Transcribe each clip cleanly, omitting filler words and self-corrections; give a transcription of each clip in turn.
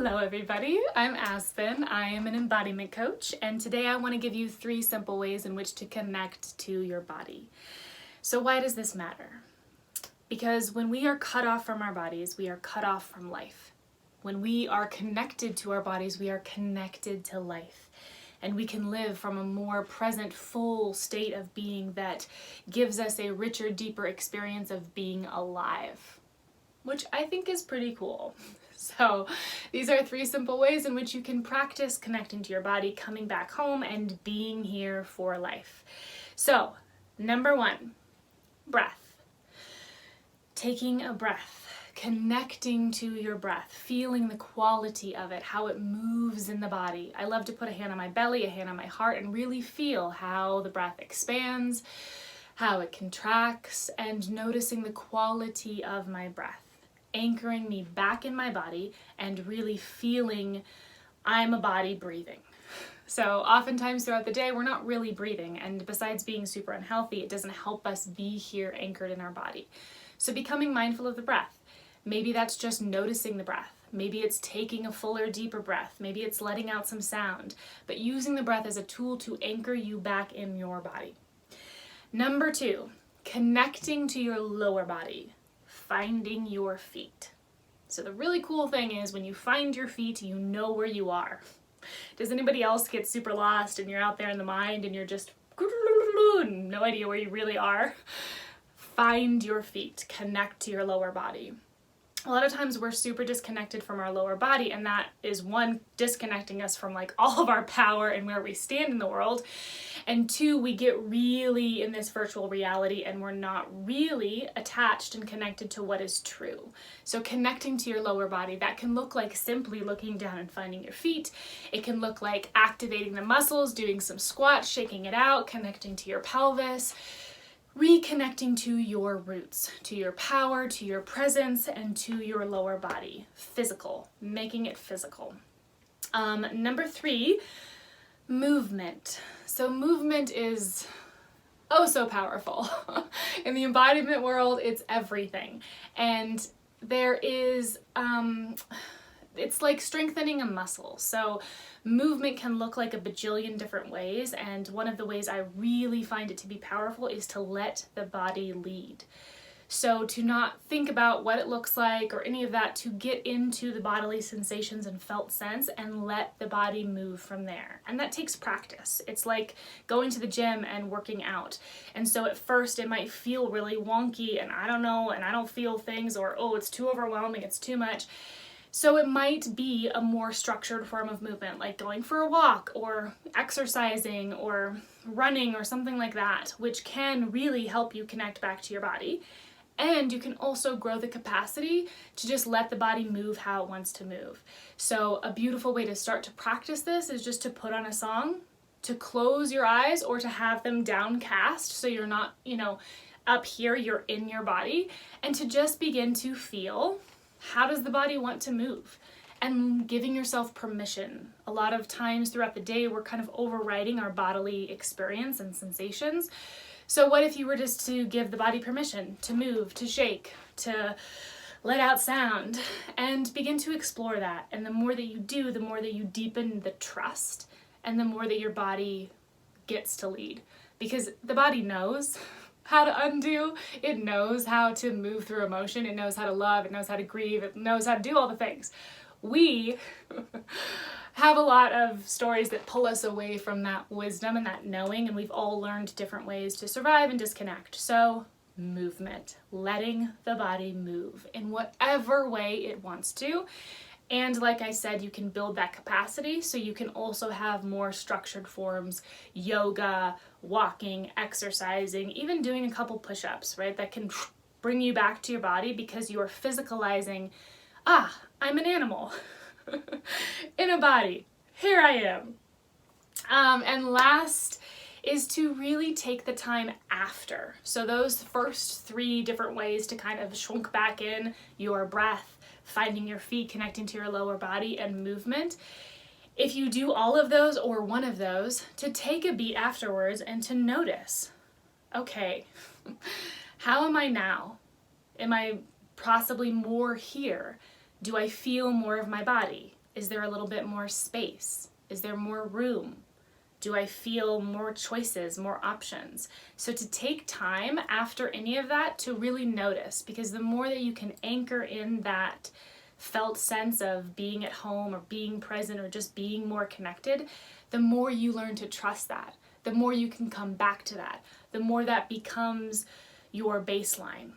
Hello everybody, I'm Aspen. I am an embodiment coach, and today I want to give you 3 simple ways in which to connect to your body. So why does this matter? Because when we are cut off from our bodies, we are cut off from life. When we are connected to our bodies, we are connected to life. And we can live from a more present, full state of being that gives us a richer, deeper experience of being alive, which I think is pretty cool. So these are 3 simple ways in which you can practice connecting to your body, coming back home, and being here for life. So, number 1, breath. Taking a breath, connecting to your breath, feeling the quality of it, how it moves in the body. I love to put a hand on my belly, a hand on my heart, and really feel how the breath expands, how it contracts, and noticing the quality of my breath, anchoring me back in my body and really feeling I'm a body breathing. So oftentimes throughout the day, we're not really breathing, and besides being super unhealthy, it doesn't help us be here anchored in our body. So becoming mindful of the breath. Maybe that's just noticing the breath. Maybe it's taking a fuller, deeper breath. Maybe it's letting out some sound, but using the breath as a tool to anchor you back in your body. Number 2, connecting to your lower body. Finding your feet. So the really cool thing is when you find your feet, you know where you are. Does anybody else get super lost and you're out there in the mind and you're just no idea where you really are? Find your feet. Connect to your lower body. A lot of times we're super disconnected from our lower body, and that is 1, disconnecting us from like all of our power and where we stand in the world, and 2, we get really in this virtual reality and we're not really attached and connected to what is true. So connecting to your lower body, that can look like simply looking down and finding your feet. It can look like activating the muscles, doing some squats, shaking it out, connecting to your pelvis, reconnecting to your roots, to your power, to your presence, and to your lower body. Physical, making it physical. Number 3, movement. So movement is oh so powerful. In the embodiment world, it's everything. And there is, it's like strengthening a muscle. So movement can look like a bajillion different ways, and one of the ways I really find it to be powerful is to let the body lead. So to not think about what it looks like or any of that, to get into the bodily sensations and felt sense and let the body move from there. And that takes practice. It's like going to the gym and working out. And so at first it might feel really wonky and I don't know, and I don't feel things, or oh, it's too overwhelming, it's too much. So it might be a more structured form of movement, like going for a walk or exercising or running or something like that, which can really help you connect back to your body. And you can also grow the capacity to just let the body move how it wants to move. So a beautiful way to start to practice this is just to put on a song, to close your eyes or to have them downcast so you're not, up here, you're in your body, and to just begin to feel how does the body want to move, and giving yourself permission. A lot of times throughout the day, we're kind of overriding our bodily experience and sensations. So what if you were just to give the body permission to move, to shake, to let out sound, and begin to explore that. And the more that you do, the more that you deepen the trust, and the more that your body gets to lead. Because the body knows how to undo, it knows how to move through emotion, it knows how to love, it knows how to grieve, it knows how to do all the things. We have a lot of stories that pull us away from that wisdom and that knowing, and we've all learned different ways to survive and disconnect. So movement, letting the body move in whatever way it wants to. And like I said, you can build that capacity so you can also have more structured forms, yoga, walking, exercising, even doing a couple push-ups, right? That can bring you back to your body because you are physicalizing, I'm an animal in a body. Here I am. And last is to really take the time after. So those first 3 different ways to kind of shrink back in your breath, finding your feet, connecting to your lower body, and movement. If you do all of those or one of those, to take a beat afterwards and to notice, okay, how am I now? Am I possibly more here? Do I feel more of my body? Is there a little bit more space? Is there more room? Do I feel more choices, more options? So to take time after any of that to really notice, because the more that you can anchor in that felt sense of being at home or being present or just being more connected, the more you learn to trust that, the more you can come back to that, the more that becomes your baseline.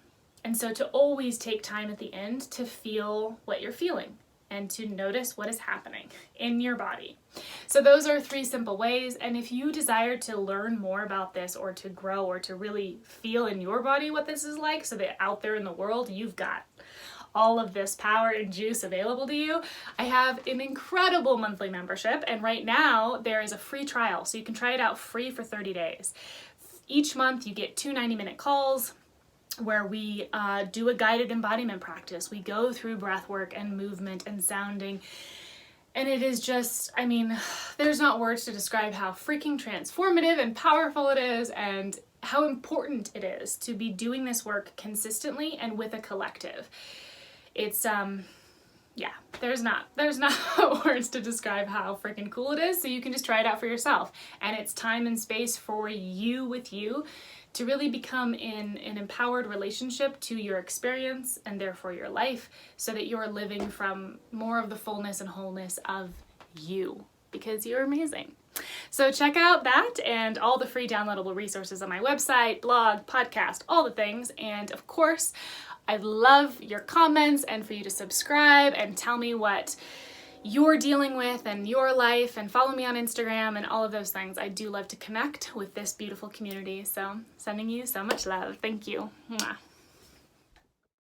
And so to always take time at the end to feel what you're feeling and to notice what is happening in your body. So those are 3 simple ways. And if you desire to learn more about this or to grow or to really feel in your body what this is like, so that out there in the world, you've got all of this power and juice available to you, I have an incredible monthly membership. And right now there is a free trial. So you can try it out free for 30 days. Each month you get 2 90-minute calls where we do a guided embodiment practice. We go through breath work and movement and sounding. And it is just, I mean, there's not words to describe how freaking transformative and powerful it is and how important it is to be doing this work consistently and with a collective. It's, yeah, there's not words to describe how freaking cool it is. So you can just try it out for yourself. And it's time and space for you with you to really become in an empowered relationship to your experience and therefore your life, so that you're living from more of the fullness and wholeness of you, because you're amazing. So check out that and all the free downloadable resources on my website, blog, podcast, all the things. And of course, I'd love your comments and for you to subscribe and tell me what you're dealing with and your life, and follow me on Instagram and all of those things. I do love to connect with this beautiful community. So sending you so much love. Thank you. Mwah.